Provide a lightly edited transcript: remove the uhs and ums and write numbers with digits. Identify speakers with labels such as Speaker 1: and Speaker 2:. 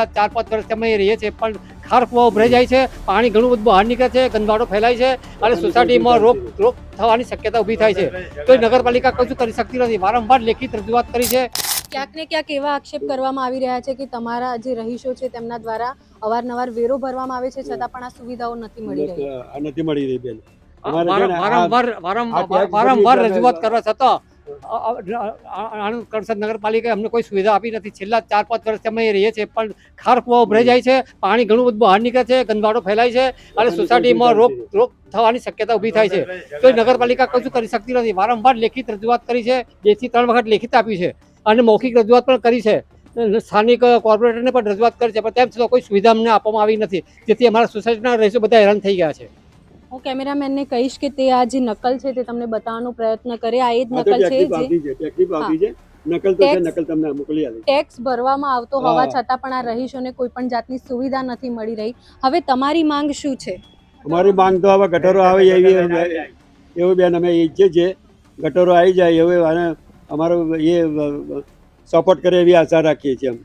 Speaker 1: 4-5 વર્ષથી અમે રહીએ છીએ પણ ખાર કુવા ઉભરાઈ જાય છે, પાણી ઘણું બધું બહાર નીકળે છે, ગંદવાડો ફેલાય છે અને સોસાયટીમાં રોગ થવાની શક્યતા ઊભી થાય છે. તો નગરપાલિકા કશું કરી શકતી નથી. વારંવાર લેખિત રજૂઆત કરી છે.
Speaker 2: ક્યાંક ને ક્યાંક એવા આક્ષેપ કરવામાં આવી રહ્યા છે કે તમારા જે રહીશો છે તેમના દ્વારા અવારનવાર વેરો ભરવામાં આવે છે છતાં પણ આ સુવિધાઓ નથી મળી રહી.
Speaker 3: નથી મળી રહી બેન.
Speaker 1: વારંવાર રજૂઆત કરવા છતાં આણંદ કરસદ નગરપાલિકાએ અમને કોઈ સુવિધા આપી નથી. છેલ્લા 4-5 વર્ષથી અમે રહીએ છીએ પણ ખાર કુવા ઉભરાઈ જાય છે, પાણી ઘણું બધું બહાર નીકળે છે, ગંદવાડો ફેલાય છે અને સોસાયટીમાં રોગ થવાની શક્યતા ઊભી થાય છે. તો નગરપાલિકા કશું કરી શકતી નથી. વારંવાર લેખિત રજૂઆત કરી છે, 2 થી 3 વખત લેખિત આપી છે અને મૌખિક રજૂઆત પણ કરી છે. સ્થાનિક કોર્પોરેટરને પણ રજૂઆત કરી છે પણ તેમ છતાં કોઈ સુવિધા અમને આપવામાં આવી નથી, જેથી અમારા સોસાયટીના રહીશો બધા હેરાન થઈ ગયા છે.
Speaker 2: હું કેમેરામેનને કહીશ કે તે આ જે નકલ છે તે તમને બતાવવાનો પ્રયત્ન કરે. આ એ જ નકલ છે જે
Speaker 3: નકલ તો છે, નકલ તમને મોકલી આપી.
Speaker 2: ટેક્સ ભરવામાં આવતો હોવા છતાં પણ આ રહીશોને કોઈ પણ જાતની સુવિધા નથી મળી રહી. હવે તમારી માંગ શું છે?
Speaker 3: અમારી માંગ તો હવે ગટરો આવે એવું બેન અમે ઈચ્છીએ છીએ. ગટરો આવી જાય એવું અને અમારો એ સપોર્ટ કરે એવી આશા રાખીએ છીએ અમે.